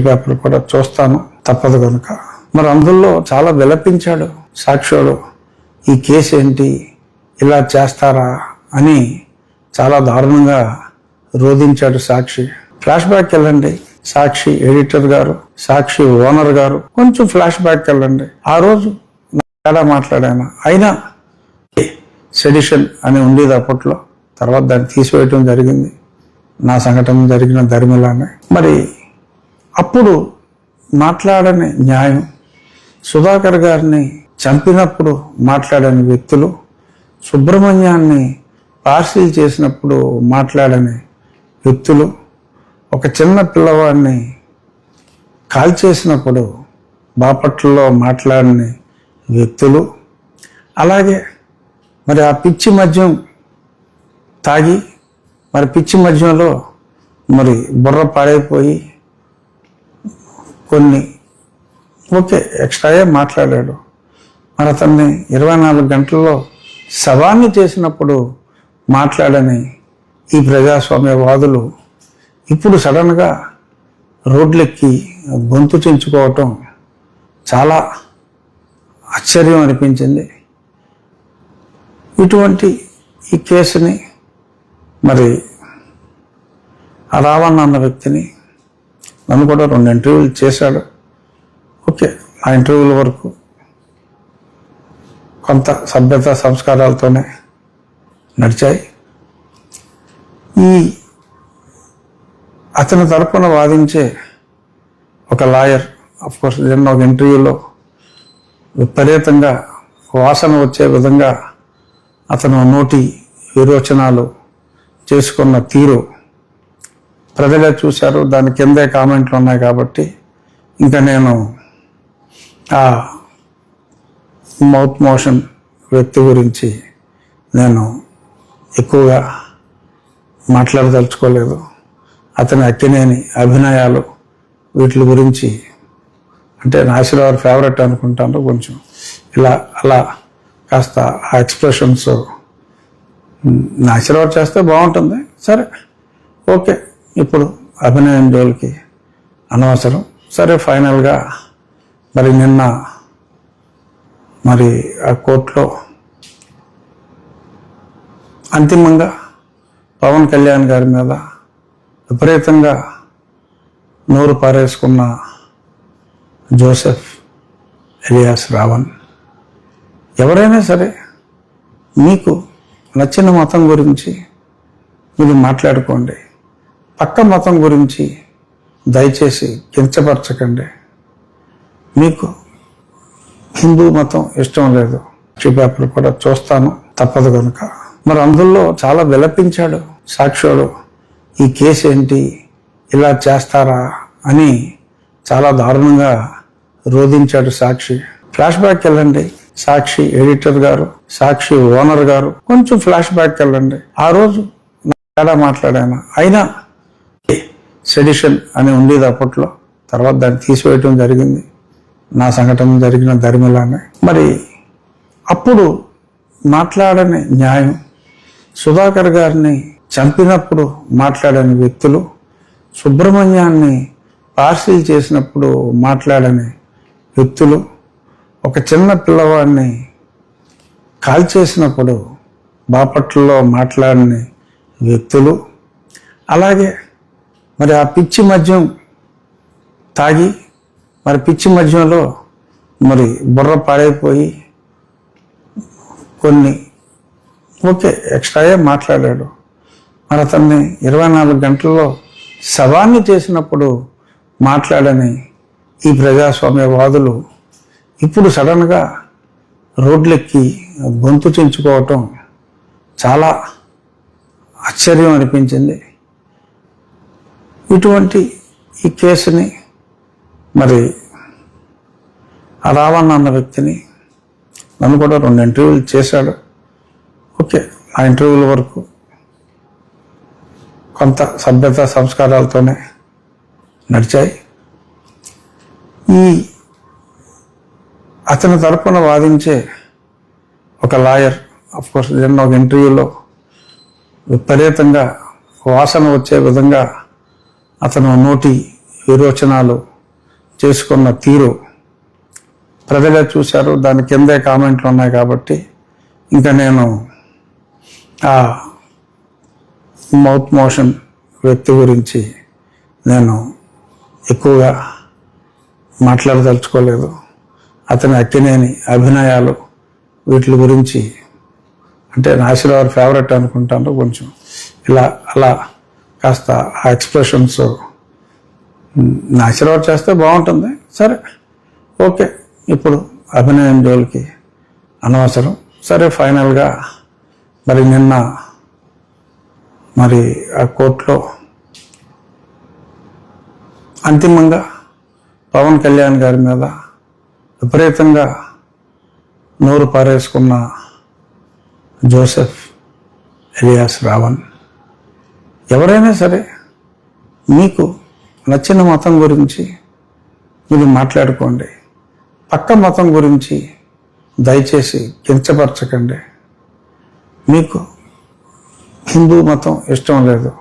Paper కూడా చూస్తాను తప్పదు కనుక. మరి అందులో చాలా విలపించాడు సాక్షివాడు. ఈ కేసు ఏంటి, ఇలా చేస్తారా అని చాలా దారుణంగా రోధించాడు సాక్షి. ఫ్లాష్ బ్యాక్ వెళ్ళండి, సాక్షి ఎడిటర్ గారు, సాక్షి ఓనర్ గారు, కొంచెం ఫ్లాష్ బ్యాక్ వెళ్ళండి. ఆ రోజు తేడా మాట్లాడాను, అయినా సెడిషన్ అని ఉండేది అప్పట్లో. తర్వాత దాన్ని తీసివేయటం జరిగింది, నా సంఘటన జరిగిన ధర్మిలానే. మరి అప్పుడు మాట్లాడని న్యాయం, సుధాకర్ గారిని చంపినప్పుడు మాట్లాడని వ్యక్తులు, సుబ్రహ్మణ్యాన్ని పార్సిల్ చేసినప్పుడు మాట్లాడని వ్యక్తులు, ఒక చిన్న పిల్లవాడిని కాల్చేసినప్పుడు బాపట్లలో మాట్లాడని వ్యక్తులు, అలాగే మరి ఆ పిచ్చి మద్యం తాగి మరి పిచ్చి మద్యంలో మరి బుర్ర పాడైపోయి కొన్ని ఎక్స్ట్రాయే మాట్లాడాడు. మరి అతన్ని 24 గంటల్లో శవాన్ని చేసినప్పుడు మాట్లాడని ఈ ప్రజాస్వామ్యవాదులు ఇప్పుడు సడన్గా రోడ్లెక్కి గొంతు చించుకోవటం చాలా ఆశ్చర్యం అనిపించింది. ఇటువంటి ఈ కేసుని మరి ఆ రావణ అన్న వ్యక్తిని నన్ను కూడా 2 ఇంటర్వ్యూలు చేశాడు. ఆ ఇంటర్వ్యూల వరకు కొంత సభ్యత సంస్కారాలతోనే నడిచాయి. ఈ అతని తరపున వాదించే ఒక లాయర్ అఫ్కోర్స్ నిన్న ఒక ఇంటర్వ్యూలో విపరీతంగా వాసన వచ్చే విధంగా అతను నోటి విరోచనాలు చేసుకున్న తీరు ప్రజలే చూశారు. దాని కిందే కామెంట్లు ఉన్నాయి కాబట్టి ఇంకా నేను ఆ మౌత్ మోషన్ వ్యక్తి గురించి నేను ఎక్కువగా మాట్లాడదలుచుకోలేదు. అతని అక్కినేని అభినయాలు వీటి గురించి అంటే నాసిరావు ఫేవరెట్ అనుకుంటాను. కొంచెం ఇలా అలా కాస్త ఆ ఎక్స్ప్రెషన్స్ నాసిరావు చేస్తే బాగుంటుంది. సరే ఇప్పుడు అభినయం జోలికి అనవసరం. సరే ఫైనల్గా మరి నిన్న మరి ఆ కోర్టులో అంతిమంగా పవన్ కళ్యాణ్ గారి మీద విపరీతంగా నోరు పారేసుకున్న జోసెఫ్ ఎలియాస్ రావణ్, ఎవరైనా సరే మీకు నచ్చిన మతం గురించి మీరు మాట్లాడుకోండి, పక్క మతం గురించి దయచేసి కించపరచకండి. మీకు హిందూ మతం ఇష్టం లేదు, పేపర్ కూడా చూస్తాను తప్పదు కనుక. మరి అందులో చాలా విలపించాడు సాక్షివాడు. ఈ కేసు ఏంటి, ఇలా చేస్తారా అని చాలా దారుణంగా రోధించాడు సాక్షి. ఫ్లాష్ బ్యాక్ వెళ్ళండి, సాక్షి ఎడిటర్ గారు, సాక్షి ఓనర్ గారు, కొంచెం ఫ్లాష్ బ్యాక్ వెళ్ళండి. ఆ రోజు తేడా మాట్లాడాను, అయినా సెడిషన్ అని ఉండేది అప్పట్లో. తర్వాత దాన్ని తీసివేయటం జరిగింది, నా సంఘటన జరిగిన ధర్మిలానే. మరి అప్పుడు మాట్లాడని న్యాయం, సుధాకర్ గారిని చంపినప్పుడు మాట్లాడని వ్యక్తులు, సుబ్రహ్మణ్యాన్ని పార్సిల్ చేసినప్పుడు మాట్లాడని వ్యక్తులు, ఒక చిన్న పిల్లవాడిని కాల్చేసినప్పుడు బాపట్లలో మాట్లాడని వ్యక్తులు, అలాగే మరి ఆ పిచ్చి మద్యం తాగి మరి పిచ్చి మద్యంలో మరి బుర్ర పాడైపోయి కొన్ని ఎక్స్ట్రాయే మాట్లాడాడు. మరి అతన్ని 24 గంటల్లో శవాన్ని చేసినప్పుడు మాట్లాడని ఈ ప్రజాస్వామ్యవాదులు ఇప్పుడు సడన్గా రోడ్లెక్కి గొంతు చించుకోవటం చాలా ఆశ్చర్యం అనిపించింది. ఇటువంటి ఈ కేసుని మరి ఆ రావణ అన్న వ్యక్తిని నన్ను కూడా 2 ఇంటర్వ్యూలు చేశాడు. ఆ ఇంటర్వ్యూల వరకు కొంత సభ్యత సంస్కారాలతోనే నడిచాయి. ఈ అతని తరపున వాదించే ఒక లాయర్ అఫ్కోర్స్ నిన్న ఒక ఇంటర్వ్యూలో విపరీతంగా వాసన వచ్చే విధంగా అతను నోటి విరోచనాలు చేసుకున్న తీరు ప్రజలే చూశారు. దాని కిందే కామెంట్లు ఉన్నాయి కాబట్టి ఇంకా నేను ఆ మౌత్ మోషన్ వ్యక్తి గురించి నేను ఎక్కువగా మాట్లాడదలుచుకోలేదు. అతని అక్కినేని అభినయాలు వీటి గురించి అంటే నాసిరావు ఫేవరెట్ అనుకుంటాను. కొంచెం ఇలా అలా కాస్త ఆ ఎక్స్ప్రెషన్స్ నాసిరావు చేస్తే బాగుంటుంది. సరే ఓకే, ఇప్పుడు అభినయం జోలికి అనవసరం. సరే ఫైనల్గా మరి నిన్న మరి ఆ కోర్టులో అంతిమంగా పవన్ కళ్యాణ్ గారి మీద విపరీతంగా నోరు పారేసుకున్న జోసెఫ్ ఎలియాస్ రావణ్, ఎవరైనా సరే మీకు నచ్చిన మతం గురించి మీరు మాట్లాడుకోండి, పక్క మతం గురించి దయచేసి కించపరచకండి. మీకు హిందూ మతం ఇష్టం లేదు,